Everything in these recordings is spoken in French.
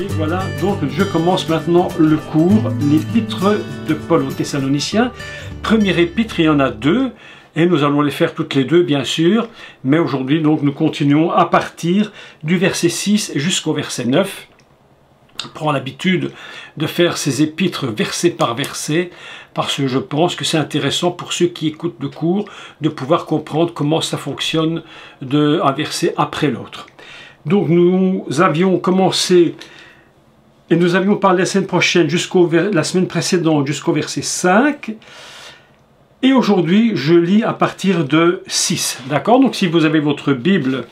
Et voilà, donc je commence maintenant le cours, l'épître de Paul aux Thessaloniciens. Première épître, il y en a deux, et nous allons les faire toutes les deux, bien sûr. Mais aujourd'hui, donc, nous continuons à partir du verset 6 jusqu'au verset 9. Je prends l'habitude de faire ces épîtres verset par verset, parce que je pense que c'est intéressant pour ceux qui écoutent le cours de pouvoir comprendre comment ça fonctionne d'un verset après l'autre. Donc nous avions commencé et nous avions parlé la semaine prochaine la semaine précédente jusqu'au verset 5. Et aujourd'hui, je lis à partir de 6. D'accord? Donc si vous avez votre Bible,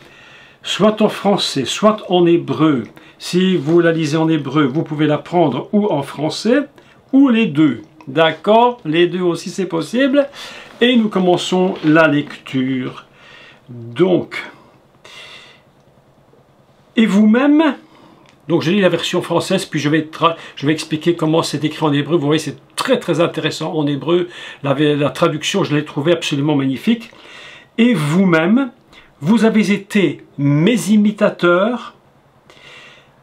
soit en français, soit en hébreu, si vous la lisez en hébreu, vous pouvez la prendre ou en français, ou les deux. D'accord? Les deux aussi, c'est possible. Et nous commençons la lecture. Donc, et vous-même, donc je lis la version française, puis je vais expliquer comment c'est écrit en hébreu. Vous voyez, c'est très très intéressant en hébreu. La traduction, je l'ai trouvée absolument magnifique. Et vous-même, vous avez été mes imitateurs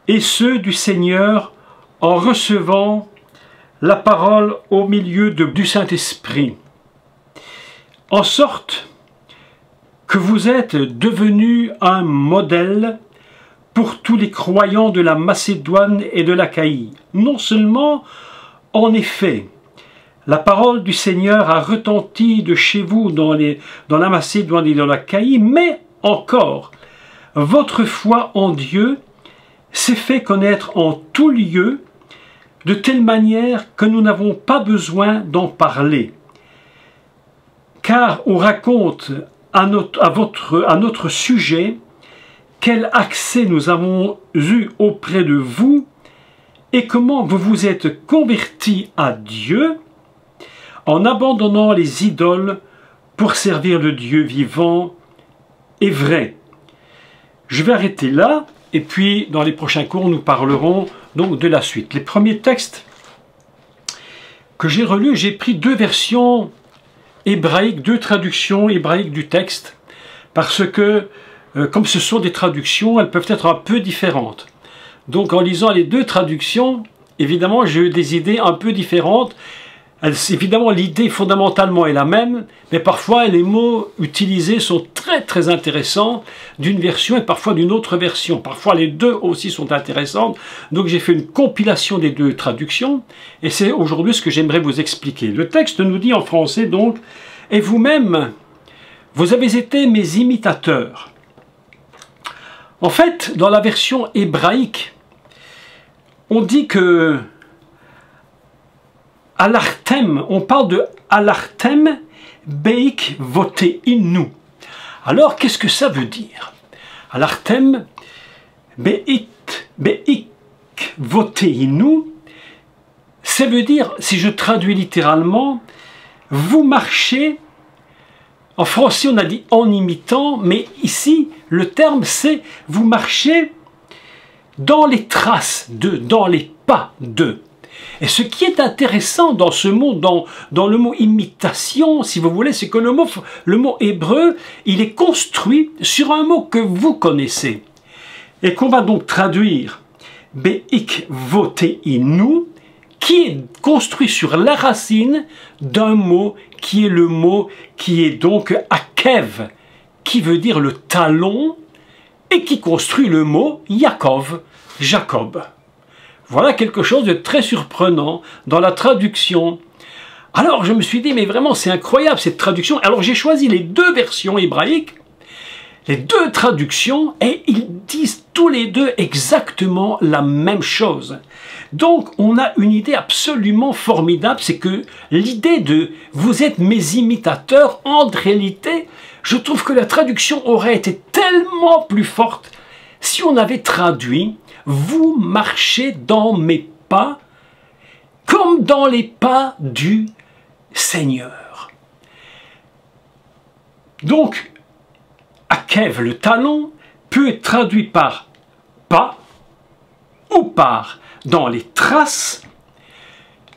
et ceux du Seigneur en recevant la parole au milieu du Saint-Esprit, en sorte que vous êtes devenus un modèle pour tous les croyants de la Macédoine et de l'Achaïe. Non seulement, en effet, la parole du Seigneur a retenti de chez vous dans la Macédoine et dans l'Achaïe, mais encore, votre foi en Dieu s'est fait connaître en tout lieu, de telle manière que nous n'avons pas besoin d'en parler. Car on raconte à notre sujet quel accès nous avons eu auprès de vous et comment vous vous êtes convertis à Dieu en abandonnant les idoles pour servir le Dieu vivant et vrai. Je vais arrêter là et puis dans les prochains cours nous parlerons donc de la suite. Les premiers textes que j'ai relus, j'ai pris deux versions hébraïques, deux traductions hébraïques du texte parce que comme ce sont des traductions, elles peuvent être un peu différentes. Donc en lisant les deux traductions, évidemment j'ai eu des idées un peu différentes. Évidemment l'idée fondamentalement est la même, mais parfois les mots utilisés sont très très intéressants d'une version et parfois d'une autre version. Parfois les deux aussi sont intéressantes. Donc j'ai fait une compilation des deux traductions et c'est aujourd'hui ce que j'aimerais vous expliquer. Le texte nous dit en français donc « Et vous-même, vous avez été mes imitateurs ». En fait, dans la version hébraïque, on dit que Alartem, on parle de Alartem Beik Voteinu. Alors, qu'est-ce que ça veut dire? Alartem Beik Voteinu, ça veut dire, si je traduis littéralement, vous marchez. En français, on a dit en imitant, mais ici, le terme, c'est vous marchez dans les traces de, dans les pas de. Et ce qui est intéressant dans ce mot, dans le mot imitation, si vous voulez, c'est que le mot hébreu, il est construit sur un mot que vous connaissez. Et qu'on va donc traduire Beik Voteinu, qui est construit sur la racine d'un mot qui est le mot qui est donc Akev, qui veut dire le talon, et qui construit le mot Yaakov, Jacob. Voilà quelque chose de très surprenant dans la traduction. Alors je me suis dit, mais vraiment c'est incroyable cette traduction. Alors j'ai choisi les deux versions hébraïques, les deux traductions, et ils disent tous les deux exactement la même chose. Donc on a une idée absolument formidable, c'est que l'idée de « vous êtes mes imitateurs », en réalité, je trouve que la traduction aurait été tellement plus forte si on avait traduit « vous marchez dans mes pas comme dans les pas du Seigneur ». Donc, Akev, le talon, peut être traduit par « pas » ou par « dans les traces ».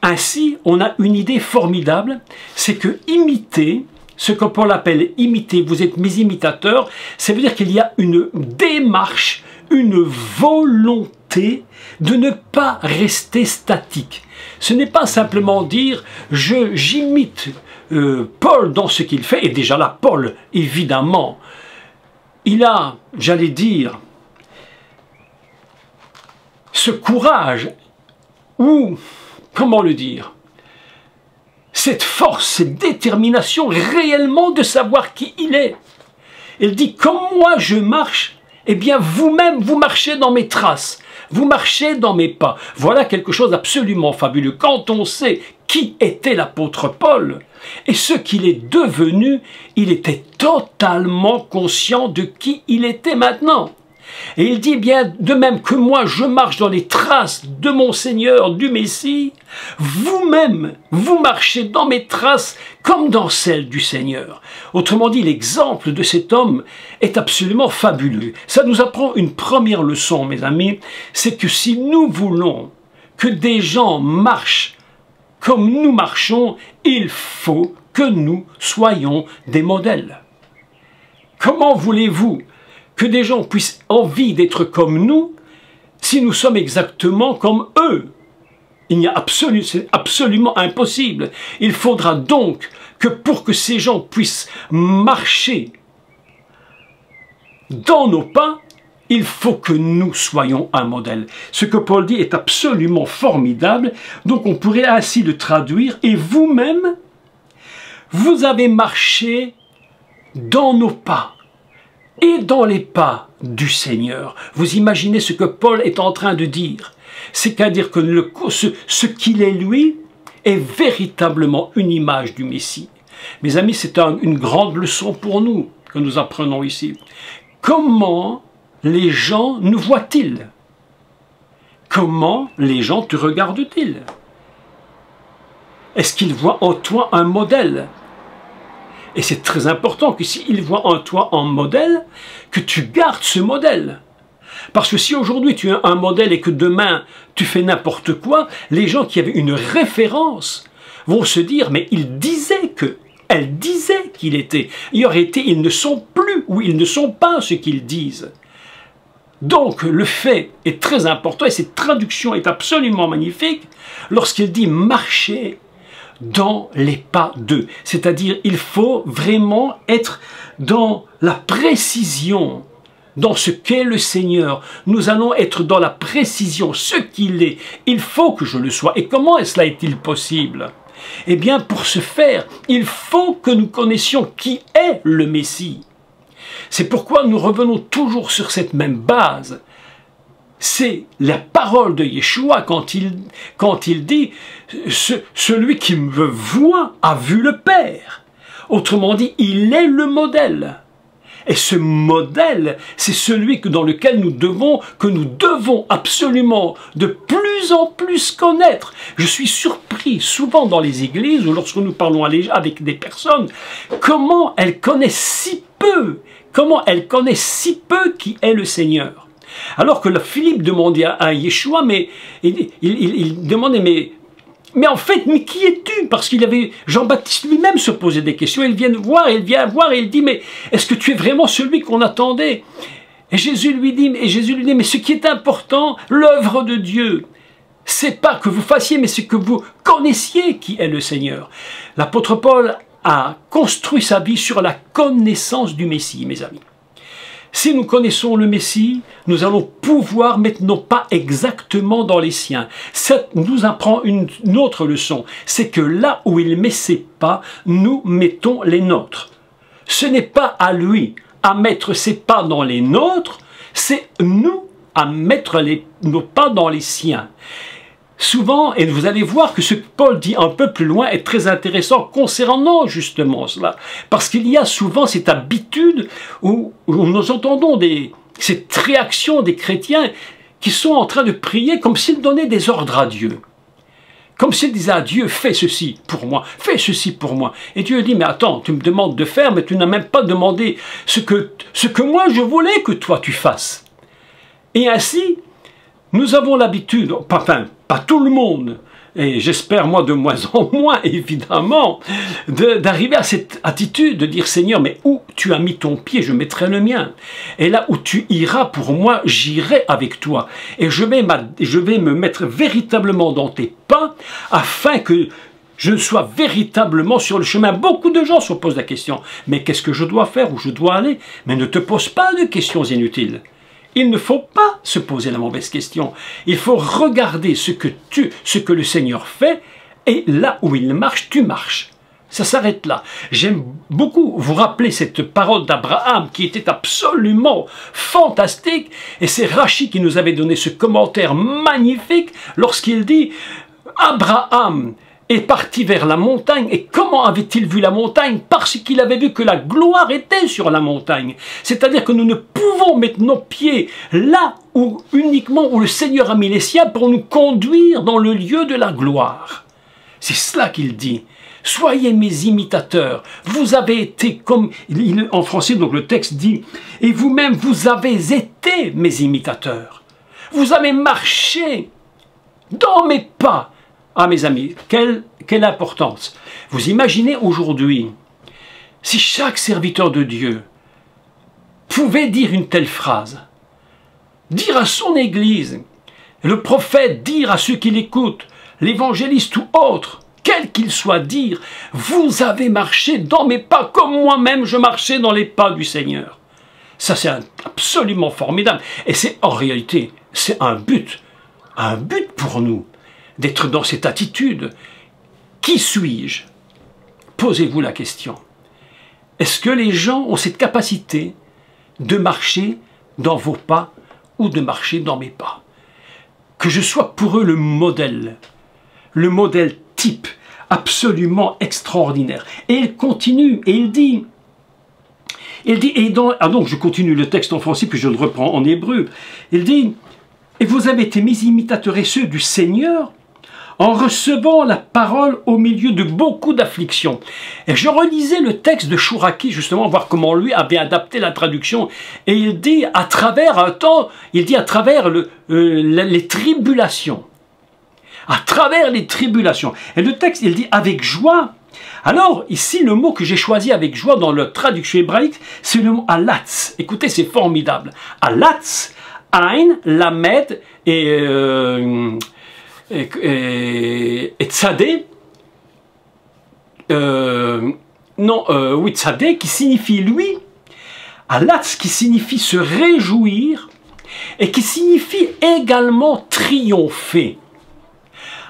Ainsi, on a une idée formidable, c'est que imiter, ce que Paul appelle imiter, vous êtes mes imitateurs, ça veut dire qu'il y a une démarche, une volonté volonté de ne pas rester statique. Ce n'est pas simplement dire j'imite Paul dans ce qu'il fait, et déjà là, Paul, évidemment, il a, j'allais dire, ce courage, ou, comment le dire, cette force, cette détermination réellement de savoir qui il est. Il dit, comme moi je marche, eh bien vous-même, vous marchez dans mes traces, vous marchez dans mes pas. Voilà quelque chose d'absolument fabuleux. Quand on sait qui était l'apôtre Paul et ce qu'il est devenu, il était totalement conscient de qui il était maintenant. Et il dit bien, de même que moi je marche dans les traces de mon Seigneur, du Messie, vous-même, vous marchez dans mes traces comme dans celles du Seigneur. Autrement dit, l'exemple de cet homme est absolument fabuleux. Ça nous apprend une première leçon, mes amis, c'est que si nous voulons que des gens marchent comme nous marchons, il faut que nous soyons des modèles. Comment voulez-vous que des gens puissent envie d'être comme nous si nous sommes exactement comme eux? C'est absolument impossible. Il faudra donc que pour que ces gens puissent marcher dans nos pas, il faut que nous soyons un modèle. Ce que Paul dit est absolument formidable, donc on pourrait ainsi le traduire, et vous-même, vous avez marché dans nos pas et dans les pas du Seigneur. Vous imaginez ce que Paul est en train de dire? C'est-à-dire que ce qu'il est lui est véritablement une image du Messie. Mes amis, c'est une grande leçon pour nous que nous apprenons ici. Comment les gens nous voient-ils? Comment les gens te regardent-ils? Est-ce qu'ils voient en toi un modèle? Et c'est très important que s'ils voient en toi un modèle, que tu gardes ce modèle. Parce que si aujourd'hui tu as un modèle et que demain tu fais n'importe quoi, les gens qui avaient une référence vont se dire, mais il disait que, elle disait qu'il était. Il aurait été, ils ne sont plus ou ils ne sont pas ce qu'ils disent. Donc le fait est très important et cette traduction est absolument magnifique lorsqu'il dit marcher dans les pas d'eux. C'est-à-dire il faut vraiment être dans la précision, dans ce qu'est le Seigneur. Nous allons être dans la précision, ce qu'il est. Il faut que je le sois. Et comment cela est-il possible? Eh bien, pour ce faire, il faut que nous connaissions qui est le Messie. C'est pourquoi nous revenons toujours sur cette même base. C'est la parole de Yeshua quand il dit « Celui qui me voit a vu le Père ». Autrement dit, il est le modèle. Et ce modèle, c'est celui dans lequel nous devons absolument de plus en plus connaître. Je suis surpris souvent dans les églises ou lorsque nous parlons avec des personnes, comment elles connaissent si peu qui est le Seigneur. Alors que Philippe demandait à Yeshua, mais il demandait, mais en fait, mais qui es-tu? Parce qu'il avait, Jean-Baptiste lui-même se posait des questions, il vient voir, et il dit, mais est-ce que tu es vraiment celui qu'on attendait? Et Jésus lui dit, mais ce qui est important, l'œuvre de Dieu, c'est pas que vous fassiez, mais c'est que vous connaissiez qui est le Seigneur. L'apôtre Paul a construit sa vie sur la connaissance du Messie, mes amis. Si nous connaissons le Messie, nous allons pouvoir mettre nos pas exactement dans les siens. Ça nous apprend une autre leçon, c'est que là où il met ses pas, nous mettons les nôtres. Ce n'est pas à lui à mettre ses pas dans les nôtres, c'est nous à mettre nos pas dans les siens. Souvent, et vous allez voir que ce que Paul dit un peu plus loin est très intéressant concernant justement cela. Parce qu'il y a souvent cette habitude où nous entendons cette réaction des chrétiens qui sont en train de prier comme s'ils donnaient des ordres à Dieu. Comme s'ils disaient à Dieu, fais ceci pour moi, fais ceci pour moi. Et Dieu dit, mais attends, tu me demandes de faire, mais tu n'as même pas demandé ce que moi je voulais que toi tu fasses. Et ainsi, nous avons l'habitude, enfin, pas tout le monde, et j'espère moi de moins en moins évidemment, d'arriver à cette attitude de dire Seigneur, mais où tu as mis ton pied, je mettrai le mien. Et là où tu iras pour moi, j'irai avec toi. Et je vais me mettre véritablement dans tes pas afin que je sois véritablement sur le chemin. Beaucoup de gens se posent la question, mais qu'est-ce que je dois faire, où je dois aller? Mais ne te pose pas de questions inutiles. Il ne faut pas se poser la mauvaise question. Il faut regarder ce que le Seigneur fait, et là où il marche, tu marches. Ça s'arrête là. J'aime beaucoup vous rappeler cette parole d'Abraham qui était absolument fantastique, et c'est Rachi qui nous avait donné ce commentaire magnifique lorsqu'il dit « Abraham est parti vers la montagne. Et comment avait-il vu la montagne? Parce qu'il avait vu que la gloire était sur la montagne. C'est-à-dire que nous ne pouvons mettre nos pieds là où uniquement où le Seigneur a mis les siens pour nous conduire dans le lieu de la gloire. C'est cela qu'il dit. Soyez mes imitateurs. Vous avez été comme... En français, donc le texte dit, et vous-même, vous avez été mes imitateurs. Vous avez marché dans mes pas. Ah mes amis, quelle importance. Vous imaginez aujourd'hui, si chaque serviteur de Dieu pouvait dire une telle phrase, dire à son église, le prophète dire à ceux qui l'écoutent, l'évangéliste ou autre, quel qu'il soit, dire, vous avez marché dans mes pas comme moi-même je marchais dans les pas du Seigneur. Ça c'est absolument formidable. Et c'est en réalité, c'est un but pour nous. D'être dans cette attitude. Qui suis-je? Posez-vous la question. Est-ce que les gens ont cette capacité de marcher dans vos pas ou de marcher dans mes pas? Que je sois pour eux le modèle type, absolument extraordinaire. Et il continue, et il dit, donc je continue le texte en français, puis je le reprends en hébreu. Il dit, et vous avez été mes imitateurs et ceux du Seigneur, en recevant la parole au milieu de beaucoup d'afflictions. Et je relisais le texte de Chouraki, justement, voir comment lui avait adapté la traduction. Et il dit, à travers un temps, il dit à travers les tribulations. À travers les tribulations. Et le texte, il dit, avec joie. Alors, ici, le mot que j'ai choisi avec joie dans la traduction hébraïque, c'est le mot alatz. Écoutez, c'est formidable. Alatz, Ain, Lamed et tzadé, tzadé qui signifie lui, alatz qui signifie se réjouir et qui signifie également triompher.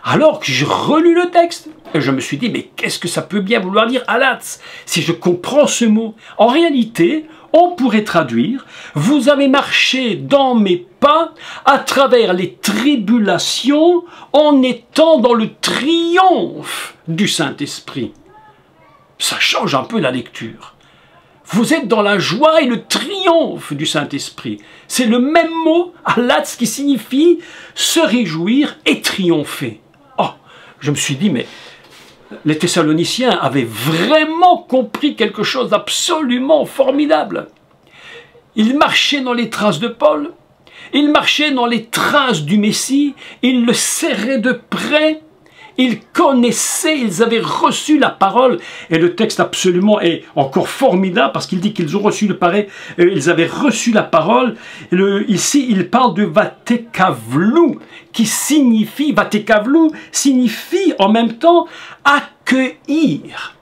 Alors que j'ai relu le texte, je me suis dit, mais qu'est-ce que ça peut bien vouloir dire alatz si je comprends ce mot? En réalité, on pourrait traduire « Vous avez marché dans mes pas à travers les tribulations en étant dans le triomphe du Saint-Esprit. » Ça change un peu la lecture. Vous êtes dans la joie et le triomphe du Saint-Esprit. C'est le même mot, alatz, qui signifie se réjouir et triompher. Oh, je me suis dit, mais les Thessaloniciens avaient vraiment compris quelque chose d'absolument formidable. Ils marchaient dans les traces de Paul, ils marchaient dans les traces du Messie, ils le serraient de près, ils connaissaient, ils avaient reçu la parole. Et le texte absolument est encore formidable parce qu'il dit qu'ils ont reçu ils avaient reçu la parole. Ici, il parle de vatekavlou, qui signifie, vatekavlou signifie en même temps accueillir.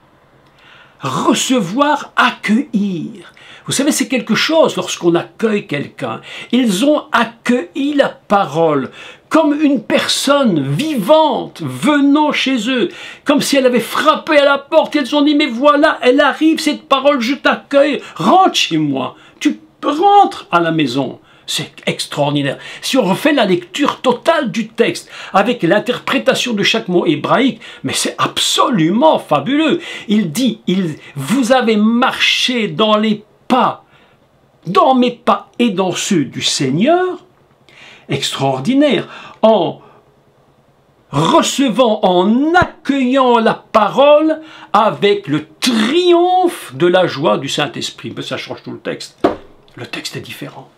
Recevoir, accueillir. Vous savez, c'est quelque chose lorsqu'on accueille quelqu'un. Ils ont accueilli la parole comme une personne vivante venant chez eux, comme si elle avait frappé à la porte. Ils ont dit, mais voilà, elle arrive, cette parole, je t'accueille, rentre chez moi. Tu rentres à la maison. C'est extraordinaire. Si on refait la lecture totale du texte, avec l'interprétation de chaque mot hébraïque, mais c'est absolument fabuleux. Il dit, vous avez marché dans les pas, dans mes pas et dans ceux du Seigneur, extraordinaire, en recevant, en accueillant la parole avec le triomphe de la joie du Saint-Esprit. Mais ça change tout le texte. Le texte est différent.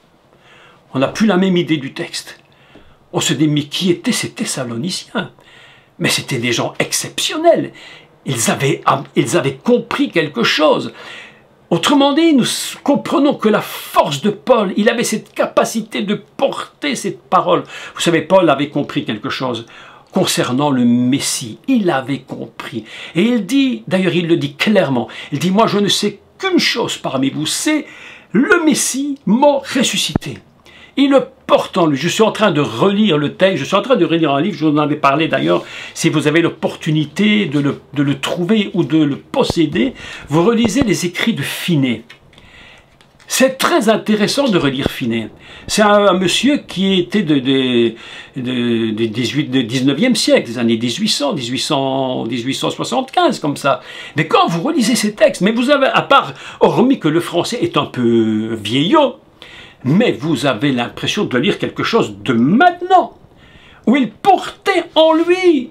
On n'a plus la même idée du texte. On se dit, mais qui étaient ces Thessaloniciens? Mais c'était des gens exceptionnels. Ils avaient compris quelque chose. Autrement dit, nous comprenons que la force de Paul, il avait cette capacité de porter cette parole. Vous savez, Paul avait compris quelque chose concernant le Messie. Il avait compris. Et il dit, d'ailleurs il le dit clairement, il dit, moi je ne sais qu'une chose parmi vous, c'est le Messie mort ressuscité. Il le porte en lui. Je suis en train de relire le texte, je suis en train de relire un livre, je vous en avais parlé d'ailleurs, si vous avez l'opportunité de le trouver ou de le posséder, vous relisez les écrits de Finet. C'est très intéressant de relire Finet. C'est un monsieur qui était du 19e siècle, des années 1875, comme ça. Mais quand vous relisez ces textes, mais vous avez, à part, hormis que le français est un peu vieillot, mais vous avez l'impression de lire quelque chose de maintenant, où il portait en lui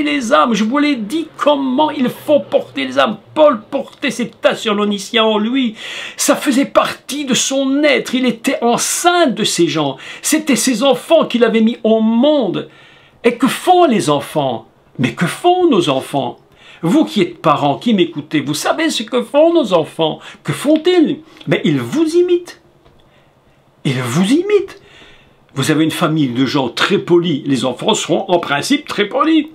les âmes. Je vous l'ai dit comment il faut porter les âmes. Paul portait ces Thessaloniciens en lui. Ça faisait partie de son être. Il était enceinte de ces gens. C'était ses enfants qu'il avait mis au monde. Et que font les enfants? Mais que font nos enfants? Vous qui êtes parents, qui m'écoutez, vous savez ce que font nos enfants. Que font-ils? Mais ils vous imitent. Ils vous imitent. Vous avez une famille de gens très polis, les enfants seront en principe très polis.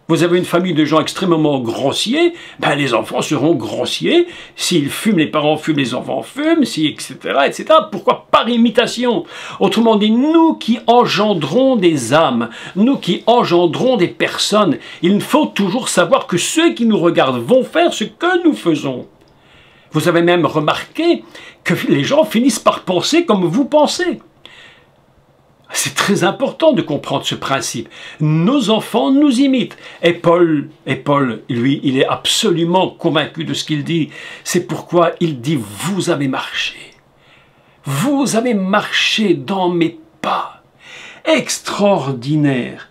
Vous avez une famille de gens extrêmement grossiers, ben les enfants seront grossiers. S'ils fument, les parents fument, les enfants fument, etc., etc. Pourquoi? Par imitation. Autrement dit, nous qui engendrons des âmes, nous qui engendrons des personnes, il faut toujours savoir que ceux qui nous regardent vont faire ce que nous faisons. Vous avez même remarqué que les gens finissent par penser comme vous pensez. C'est très important de comprendre ce principe. Nos enfants nous imitent. Et Paul, lui, il est absolument convaincu de ce qu'il dit. C'est pourquoi il dit, vous avez marché. Vous avez marché dans mes pas. Extraordinaire.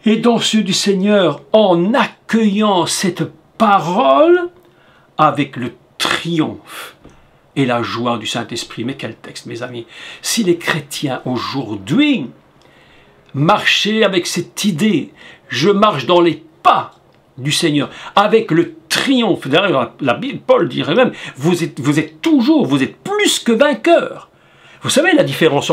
Et dans ceux du Seigneur, en accueillant cette parole, avec le triomphe et la joie du Saint-Esprit. Mais quel texte, mes amis! Si les chrétiens aujourd'hui marchaient avec cette idée, je marche dans les pas du Seigneur, avec le triomphe, d'ailleurs la Bible, Paul dirait même, vous êtes plus que vainqueurs. Vous savez la différence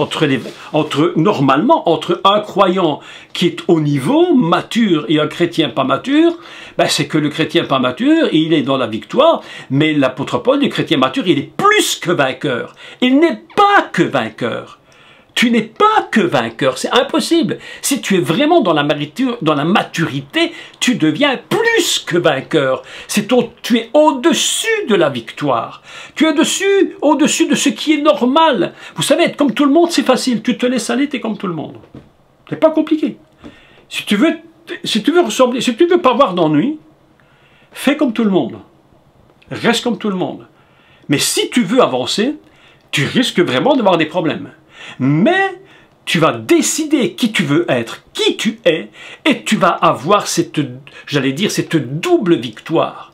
normalement, entre un croyant qui est au niveau, mature, et un chrétien pas mature, ben c'est que le chrétien pas mature, il est dans la victoire, mais l'apôtre Paul, le chrétien mature, il est plus que vainqueur. Il n'est pas que vainqueur. Tu n'es pas que vainqueur, c'est impossible. Si tu es vraiment dans la maturité, tu deviens plus que vainqueur. Tu es au-dessus de la victoire. Tu es au-dessus de ce qui est normal. Vous savez, être comme tout le monde, c'est facile. Tu te laisses aller, tu es comme tout le monde. C'est pas compliqué. Si tu veux ressembler, si tu veux pas avoir d'ennui, fais comme tout le monde. Reste comme tout le monde. Mais si tu veux avancer, tu risques vraiment d'avoir des problèmes. Mais tu vas décider qui tu veux être, qui tu es, et tu vas avoir cette double victoire.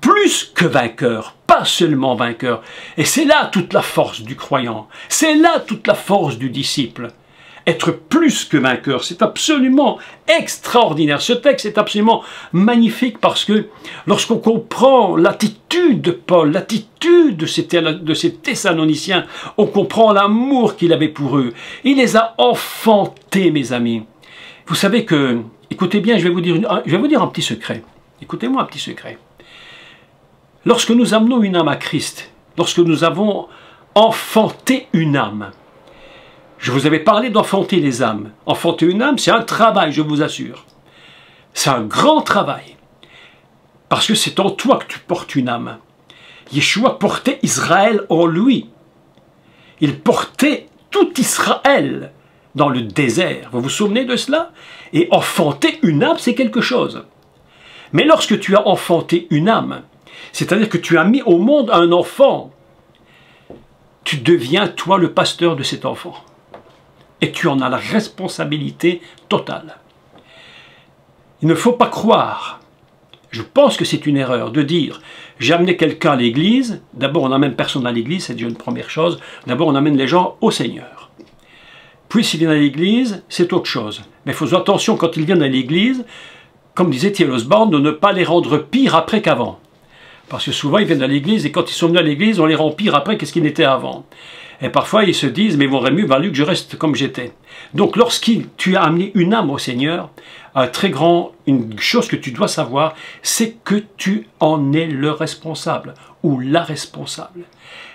Plus que vainqueur, pas seulement vainqueur. Et c'est là toute la force du croyant, c'est là toute la force du disciple. Être plus que vainqueur, c'est absolument extraordinaire. Ce texte est absolument magnifique parce que lorsqu'on comprend l'attitude de Paul, l'attitude de ces Thessaloniciens, on comprend l'amour qu'il avait pour eux. Il les a enfantés, mes amis. Vous savez que, écoutez bien, je vais vous dire un petit secret. Écoutez-moi un petit secret. Lorsque nous amenons une âme à Christ, lorsque nous avons enfanté une âme, je vous avais parlé d'enfanter les âmes. Enfanter une âme, c'est un travail, je vous assure. C'est un grand travail. Parce que c'est en toi que tu portes une âme. Yeshua portait Israël en lui. Il portait tout Israël dans le désert. Vous vous souvenez de cela? Et enfanter une âme, c'est quelque chose. Mais lorsque tu as enfanté une âme, c'est-à-dire que tu as mis au monde un enfant, tu deviens, toi, le pasteur de cet enfant. Et tu en as la responsabilité totale. Il ne faut pas croire, je pense que c'est une erreur, de dire j'ai amené quelqu'un à l'église, d'abord on n'amène personne à l'église, c'est déjà une première chose, d'abord on amène les gens au Seigneur. Puis s'ils viennent à l'église, c'est autre chose. Mais il faut faire attention quand ils viennent à l'église, comme disait T.L. Osborne, de ne pas les rendre pires après qu'avant. Parce que souvent ils viennent à l'église et quand ils sont venus à l'église, on les rend pires après qu'est-ce qu'ils n'étaient avant. Et parfois ils se disent, mais il aurait mieux valu que je reste comme j'étais. Donc lorsqu'il tu as amené une âme au Seigneur, une chose que tu dois savoir, c'est que tu en es le responsable ou la responsable.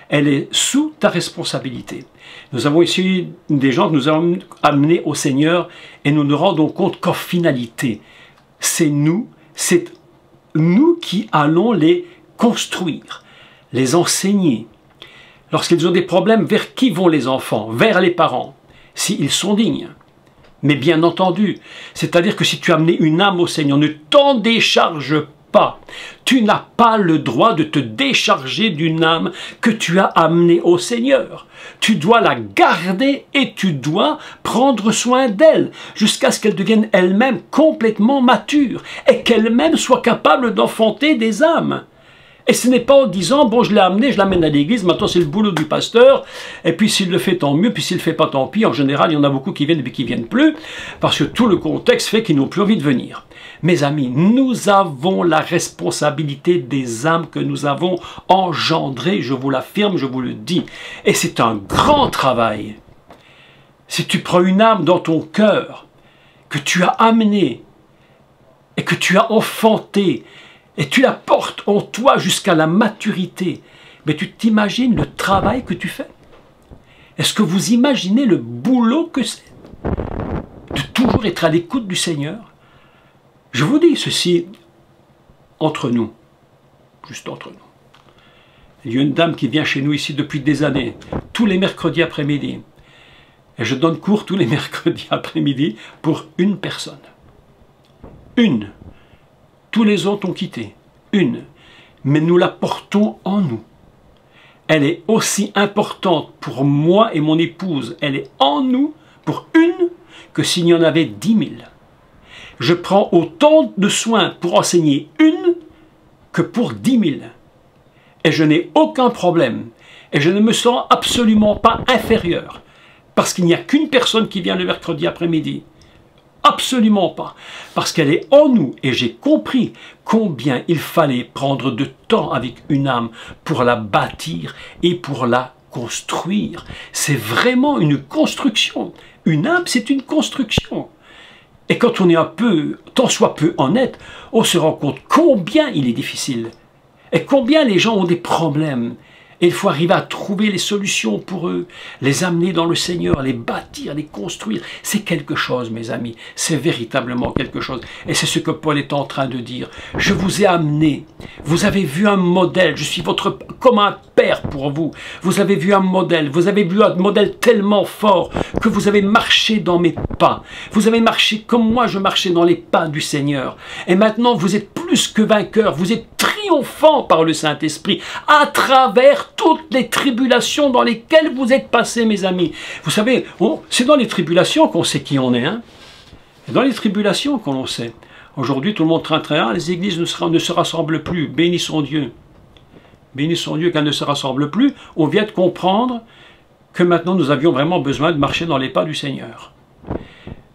Elle est sous ta responsabilité. Nous avons ici des gens que nous avons amenés au Seigneur et nous nous rendons compte qu'en finalité, c'est nous qui allons les construire, les enseigner. Lorsqu'ils ont des problèmes, vers qui vont les enfants? Vers les parents, s'ils sont dignes. Mais bien entendu, c'est-à-dire que si tu as amené une âme au Seigneur, ne t'en décharge pas. Tu n'as pas le droit de te décharger d'une âme que tu as amenée au Seigneur. Tu dois la garder et tu dois prendre soin d'elle jusqu'à ce qu'elle devienne elle-même complètement mature et qu'elle-même soit capable d'enfanter des âmes. Et ce n'est pas en disant, bon, je l'ai amené, je l'amène à l'église, maintenant c'est le boulot du pasteur, et puis s'il le fait, tant mieux, puis s'il ne le fait pas, tant pis. En général, il y en a beaucoup qui viennent et puis qui ne viennent plus, parce que tout le contexte fait qu'ils n'ont plus envie de venir. Mes amis, nous avons la responsabilité des âmes que nous avons engendrées, je vous l'affirme, je vous le dis. Et c'est un grand travail. Si tu prends une âme dans ton cœur, que tu as amenée, et que tu as enfantée, et tu la portes en toi jusqu'à la maturité, mais tu t'imagines le travail que tu fais? Est-ce que vous imaginez le boulot que c'est de toujours être à l'écoute du Seigneur? Je vous dis ceci entre nous, juste entre nous. Il y a une dame qui vient chez nous ici depuis des années, tous les mercredis après-midi. Et je donne cours tous les mercredis après-midi pour une personne. Une. Tous les autres ont quitté. Une. Mais nous la portons en nous. Elle est aussi importante pour moi et mon épouse. Elle est en nous pour une que s'il y en avait 10 000. Je prends autant de soins pour enseigner une que pour 10 000. Et je n'ai aucun problème. Et je ne me sens absolument pas inférieur. Parce qu'il n'y a qu'une personne qui vient le mercredi après-midi. Absolument pas. Parce qu'elle est en nous. Et j'ai compris combien il fallait prendre de temps avec une âme pour la bâtir et pour la construire. C'est vraiment une construction. Une âme, c'est une construction. Et quand on est un peu, tant soit peu honnête, on se rend compte combien il est difficile. Et combien les gens ont des problèmes. Et il faut arriver à trouver les solutions pour eux, les amener dans le Seigneur, les bâtir, les construire. C'est quelque chose, mes amis. C'est véritablement quelque chose. Et c'est ce que Paul est en train de dire. Je vous ai amené. Vous avez vu un modèle. Je suis comme un père pour vous. Vous avez vu un modèle. Vous avez vu un modèle tellement fort que vous avez marché dans mes pas. Vous avez marché comme moi je marchais dans les pas du Seigneur. Et maintenant, vous êtes plus que vainqueur. Vous êtes triomphant par le Saint-Esprit à travers toutes les tribulations dans lesquelles vous êtes passés, mes amis. Vous savez, c'est dans les tribulations qu'on sait qui on est. Hein? C'est dans les tribulations qu'on le sait. Aujourd'hui, tout le monde train, les églises ne se rassemblent plus. Bénissons Dieu. Bénissons Dieu qu'elles ne se rassemblent plus. On vient de comprendre que maintenant nous avions vraiment besoin de marcher dans les pas du Seigneur.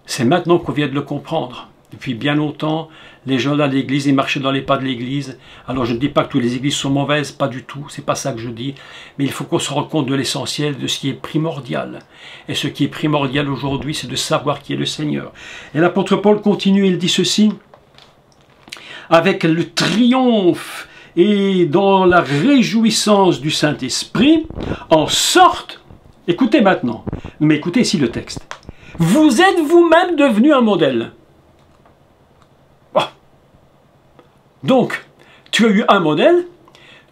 C'est maintenant qu'on vient de le comprendre. Depuis bien longtemps, les gens là de l'église, ils marchaient dans les pas de l'église. Alors je ne dis pas que toutes les églises sont mauvaises, pas du tout, c'est pas ça que je dis. Mais il faut qu'on se rende compte de l'essentiel, de ce qui est primordial. Et ce qui est primordial aujourd'hui, c'est de savoir qui est le Seigneur. Et l'apôtre Paul continue, il dit ceci, avec le triomphe et dans la réjouissance du Saint-Esprit, en sorte, écoutez maintenant, mais écoutez ici le texte, vous êtes vous-même devenu un modèle. Donc, tu as eu un modèle,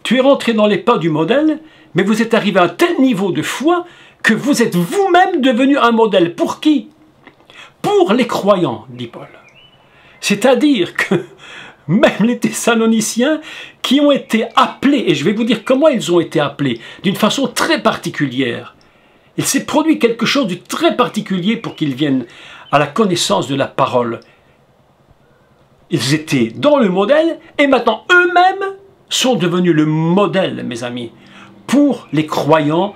tu es rentré dans les pas du modèle, mais vous êtes arrivé à un tel niveau de foi que vous êtes vous-même devenu un modèle. Pour qui? Pour les croyants, dit Paul. C'est-à-dire que même les Thessaloniciens qui ont été appelés, et je vais vous dire comment ils ont été appelés, d'une façon très particulière. Il s'est produit quelque chose de très particulier pour qu'ils viennent à la connaissance de la parole. Ils étaient dans le modèle et maintenant eux-mêmes sont devenus le modèle, mes amis, pour les croyants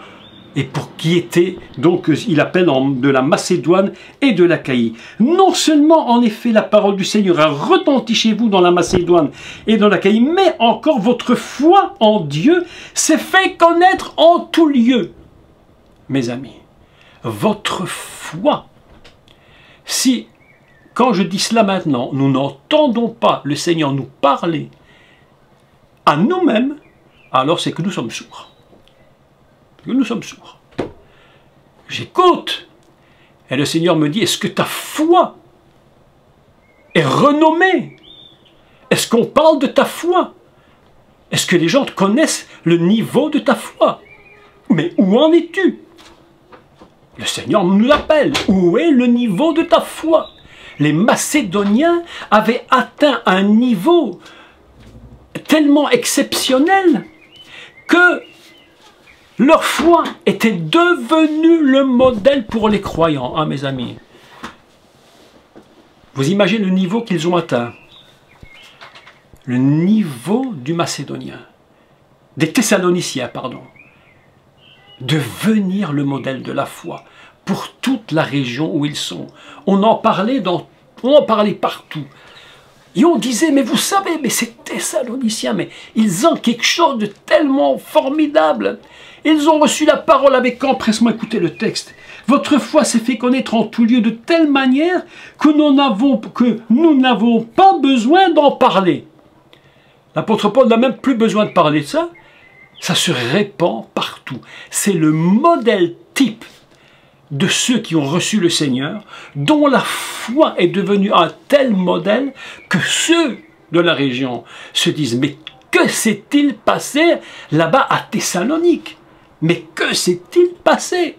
et pour qui était, donc il appelle de la Macédoine et de l'Achaïe. Non seulement en effet la parole du Seigneur a retenti chez vous dans la Macédoine et dans l'Achaïe, mais encore votre foi en Dieu s'est fait connaître en tout lieu. Mes amis, votre foi, si quand je dis cela maintenant, nous n'entendons pas le Seigneur nous parler à nous-mêmes, alors c'est que nous sommes sourds. Que nous sommes sourds. J'écoute. Et le Seigneur me dit, est-ce que ta foi est renommée? Est-ce qu'on parle de ta foi? Est-ce que les gens connaissent le niveau de ta foi? Mais où en es-tu? Le Seigneur nous appelle. Où est le niveau de ta foi? Les Macédoniens avaient atteint un niveau tellement exceptionnel que leur foi était devenue le modèle pour les croyants. Ah, mes amis, vous imaginez le niveau qu'ils ont atteint? Le niveau du Macédonien, des Thessaloniciens, pardon. Devenir le modèle de la foi pour toute la région où ils sont. On en parlait partout. Et on disait, mais vous savez, mais ces Thessaloniciens, mais ils ont quelque chose de tellement formidable. Ils ont reçu la parole avec empressement. Écoutez le texte. Votre foi s'est fait connaître en tout lieu de telle manière que nous n'avons pas besoin d'en parler. L'apôtre Paul n'a même plus besoin de parler de ça. Ça se répand partout. C'est le modèle type de ceux qui ont reçu le Seigneur, dont la foi est devenue un tel modèle que ceux de la région se disent, mais que s'est-il passé là-bas à Thessalonique? Mais que s'est-il passé?